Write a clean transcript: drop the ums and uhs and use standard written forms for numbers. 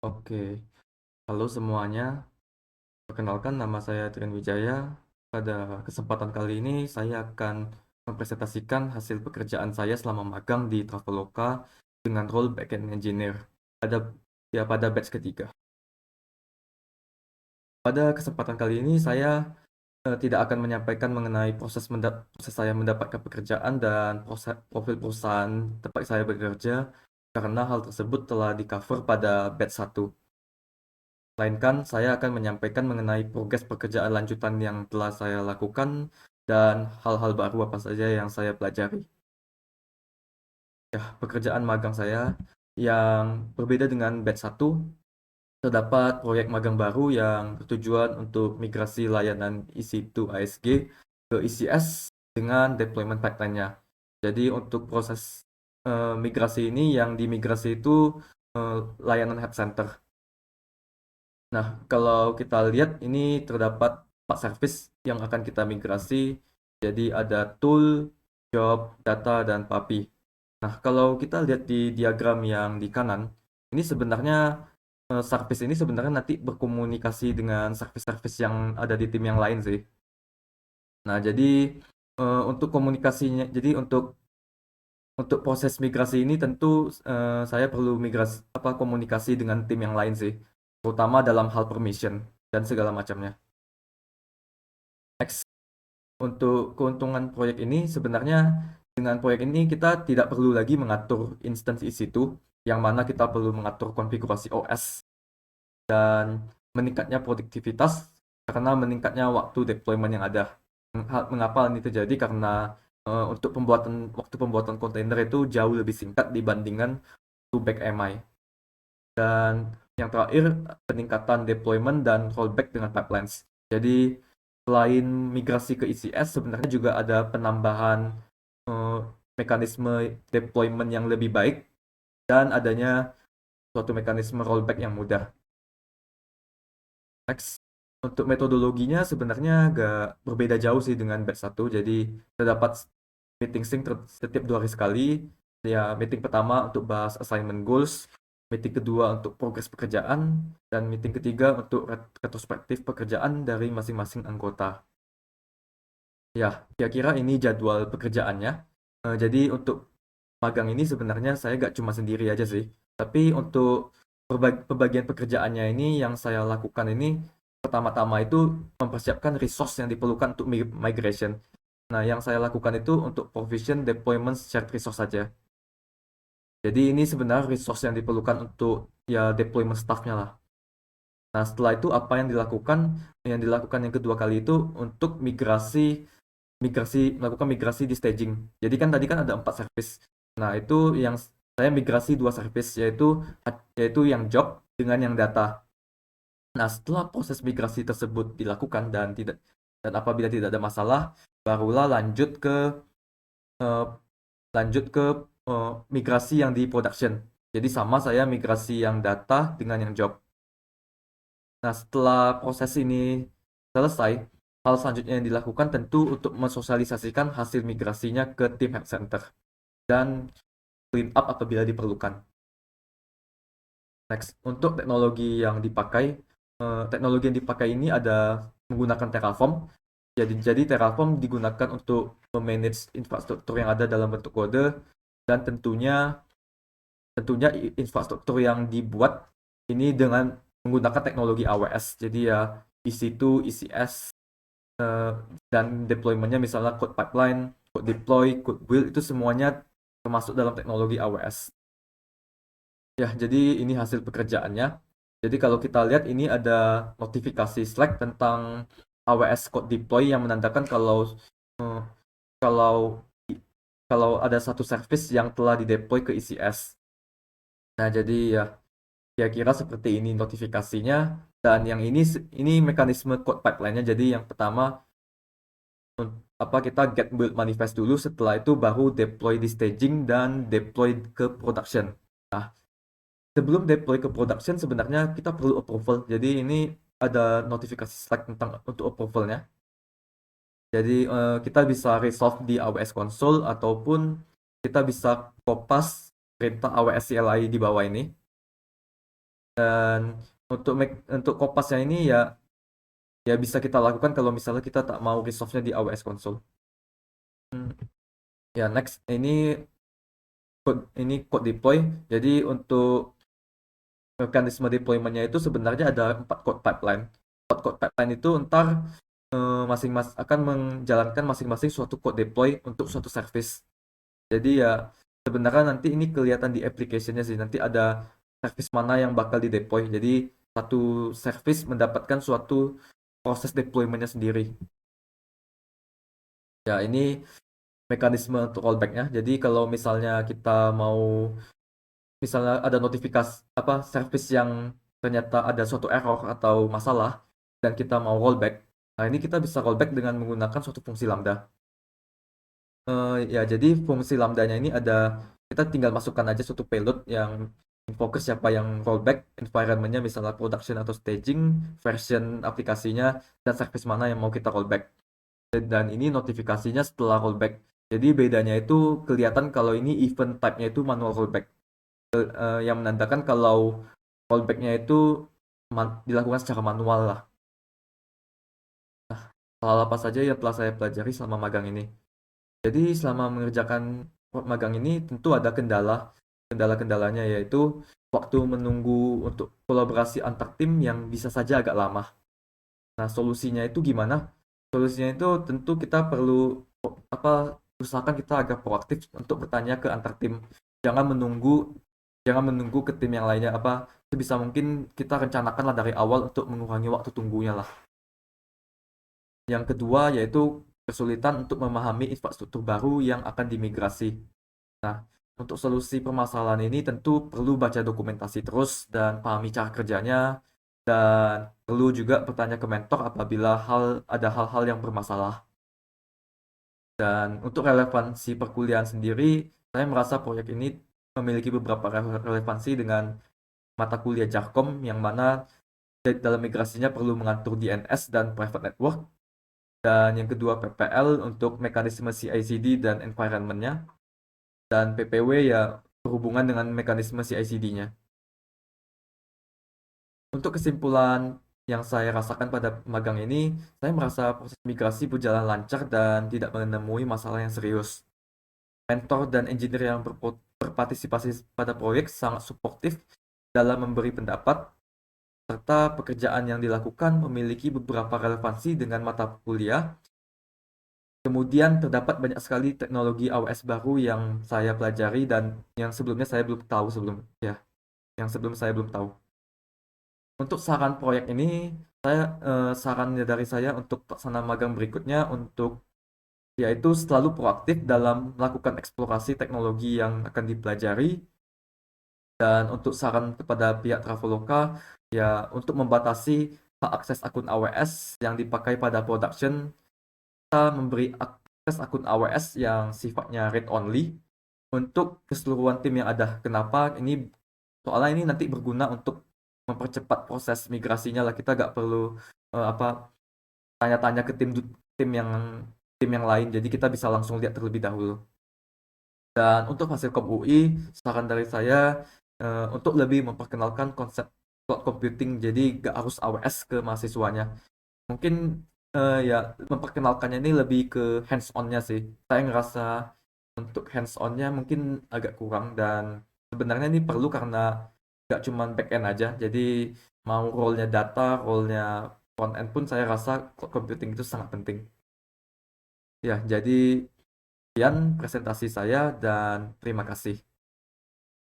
Oke, halo semuanya. Perkenalkan nama saya Trian Wijaya. Pada kesempatan kali ini saya akan mempresentasikan hasil pekerjaan saya selama magang di Traveloka dengan role backend engineer pada pada batch ketiga. Pada kesempatan kali ini saya tidak akan menyampaikan mengenai proses saya mendapatkan pekerjaan dan profil perusahaan tempat saya bekerja karena hal tersebut telah di-cover pada batch satu. Melainkan saya akan menyampaikan mengenai progres pekerjaan lanjutan yang telah saya lakukan dan hal-hal baru apa saja yang saya pelajari. Ya, pekerjaan magang saya yang berbeda dengan batch satu, terdapat proyek magang baru yang bertujuan untuk migrasi layanan EC2 ASG ke ECS dengan deployment pipeline-nya. Jadi untuk proses migrasi ini yang dimigrasi itu layanan head center. Nah, kalau kita lihat ini terdapat 4 service yang akan kita migrasi. Jadi ada tool, job, data, dan PAPI. Nah, kalau kita lihat di diagram yang di kanan, ini sebenarnya service ini sebenarnya nanti berkomunikasi dengan service-service yang ada di tim yang lain sih. Nah, jadi untuk komunikasinya, jadi untuk proses migrasi ini tentu saya perlu komunikasi dengan tim yang lain sih, terutama dalam hal permission dan segala macamnya. Next, untuk keuntungan proyek ini sebenarnya dengan proyek ini kita tidak perlu lagi mengatur instansi EC2 yang mana kita perlu mengatur konfigurasi OS dan meningkatnya produktivitas karena meningkatnya waktu deployment yang ada. Mengapa ini terjadi? Karena untuk waktu pembuatan kontainer itu jauh lebih singkat dibandingkan to back MI. Dan yang terakhir, peningkatan deployment dan rollback dengan pipelines. Jadi selain migrasi ke ECS, sebenarnya juga ada penambahan eh, mekanisme deployment yang lebih baik dan adanya suatu mekanisme rollback yang mudah. Next, untuk metodologinya sebenarnya agak berbeda jauh sih dengan batch 1. Jadi terdapat meeting sync setiap 2 hari sekali. Ya, meeting pertama untuk bahas assignment goals, meeting kedua untuk progres pekerjaan, dan meeting ketiga untuk retrospektif pekerjaan dari masing-masing anggota. Ya, kira-kira ini jadwal pekerjaannya. Jadi untuk magang ini sebenarnya saya gak cuma sendiri aja sih. Tapi untuk pembagian pekerjaannya ini yang saya lakukan ini pertama-tama itu mempersiapkan resource yang diperlukan untuk migration. Nah, yang saya lakukan itu untuk provision deployment shared resource saja. Jadi ini sebenarnya resource yang diperlukan untuk ya deployment staffnya lah. Nah, setelah itu apa yang dilakukan? Yang dilakukan yang kedua kali itu untuk melakukan migrasi di staging. Jadi kan tadi kan ada 4 service. Nah, itu yang saya migrasi 2 service yaitu yang job dengan yang data. Nah, setelah proses migrasi tersebut dilakukan dan apabila tidak ada masalah, barulah eh, lanjut ke migrasi yang di production. Jadi sama saya migrasi yang data dengan yang job. Nah, setelah proses ini selesai, hal selanjutnya yang dilakukan tentu untuk mensosialisasikan hasil migrasinya ke tim head center dan clean up apabila diperlukan. Next, untuk teknologi yang dipakai ini ada menggunakan Terraform. Jadi Terraform digunakan untuk memanage infrastruktur yang ada dalam bentuk kode dan tentunya infrastruktur yang dibuat ini dengan menggunakan teknologi AWS. Jadi ya EC2, ECS, eh, dan deploymentnya misalnya code pipeline, code deploy, code build itu semuanya termasuk dalam teknologi AWS. Ya, jadi ini hasil pekerjaannya. Jadi kalau kita lihat ini ada notifikasi Slack tentang AWS code deploy yang menandakan eh, kalau kalau ada satu service yang telah dideploy ke ECS. Nah, jadi ya kira-kira seperti ini notifikasinya dan yang ini mekanisme code pipeline-nya. Jadi yang pertama kita get build manifest dulu, setelah itu baru deploy di staging dan deploy ke production. Nah, sebelum deploy ke production sebenarnya kita perlu approval. Jadi ini ada notifikasi Slack tentang untuk approvalnya. Jadi kita bisa resolve di AWS console ataupun kita bisa kopas perintah AWS CLI di bawah ini. Dan untuk kopasnya ini ya bisa kita lakukan kalau misalnya kita tak mau resolve-nya di AWS Console. Ya, next ini code deploy. Jadi untuk mekanisme deployment-nya itu sebenarnya ada 4 code pipeline. 4 code pipeline itu ntar masing-masing akan menjalankan masing-masing suatu code deploy untuk suatu service. Jadi ya sebenarnya nanti ini kelihatan di application-nya sih. Nanti ada service mana yang bakal di deploy. Jadi satu service mendapatkan suatu proses deployment-nya sendiri. Ya, ini mekanisme untuk rollback-nya. Jadi kalau misalnya kita mau misalnya ada notifikasi service yang ternyata ada suatu error atau masalah dan kita mau rollback. Nah, ini kita bisa rollback dengan menggunakan suatu fungsi lambda. Ya, jadi fungsi lambdanya ini kita tinggal masukkan aja suatu payload yang fokus siapa yang rollback, environment-nya misalnya production atau staging, version aplikasinya, dan service mana yang mau kita rollback. Dan ini notifikasinya setelah rollback. Jadi bedanya itu kelihatan kalau ini event type-nya itu manual rollback. Yang menandakan kalau rollback-nya itu dilakukan secara manual lah. Hal apa saja yang telah saya pelajari selama magang ini. Jadi selama mengerjakan magang ini tentu ada kendala-kendalanya yaitu waktu menunggu untuk kolaborasi antar tim yang bisa saja agak lama. Nah, solusinya itu gimana? Solusinya itu tentu kita perlu usahakan kita agak proaktif untuk bertanya ke antar tim. Jangan menunggu jangan menunggu ke tim yang lainnya sebisa mungkin kita rencanakanlah dari awal untuk mengurangi waktu tunggunya lah. Yang kedua yaitu kesulitan untuk memahami infrastruktur baru yang akan dimigrasi. Nah, untuk solusi permasalahan ini tentu perlu baca dokumentasi terus dan pahami cara kerjanya, dan perlu juga bertanya ke mentor apabila ada hal-hal yang bermasalah. Dan untuk relevansi perkuliahan sendiri, saya merasa proyek ini memiliki beberapa relevansi dengan mata kuliah Jarkom yang mana dalam migrasinya perlu mengatur DNS dan private network. Dan yang kedua PPL untuk mekanisme CI/CD dan environment-nya. Dan PPW ya berhubungan dengan mekanisme CI/CD-nya. Untuk kesimpulan yang saya rasakan pada magang ini, saya merasa proses migrasi berjalan lancar dan tidak menemui masalah yang serius. Mentor dan engineer yang berpartisipasi pada proyek sangat suportif dalam memberi pendapat, serta pekerjaan yang dilakukan memiliki beberapa relevansi dengan mata kuliah. Kemudian terdapat banyak sekali teknologi AWS baru yang saya pelajari dan yang sebelumnya saya belum tahu yang sebelum saya belum tahu. Untuk saran proyek ini, sarannya dari saya untuk pelaksana magang berikutnya yaitu selalu proaktif dalam melakukan eksplorasi teknologi yang akan dipelajari. Dan untuk saran kepada pihak Traveloka, ya untuk membatasi hak akses akun AWS yang dipakai pada production, kita memberi akses akun AWS yang sifatnya read only untuk keseluruhan tim yang ada. Kenapa? Soalnya ini nanti berguna untuk mempercepat proses migrasinya lah. Kita nggak perlu tanya-tanya ke tim yang lain. Jadi kita bisa langsung lihat terlebih dahulu. Dan untuk Fasilkom UI, saran dari saya untuk lebih memperkenalkan konsep cloud computing. Jadi nggak harus AWS ke mahasiswanya. Mungkin ya memperkenalkannya ini lebih ke hands on-nya sih. Saya ngerasa untuk hands on-nya mungkin agak kurang dan sebenarnya ini perlu karena nggak cuma back end aja. Jadi mau role-nya data, role-nya front end pun saya rasa cloud computing itu sangat penting. Ya, jadi sekian presentasi saya dan terima kasih.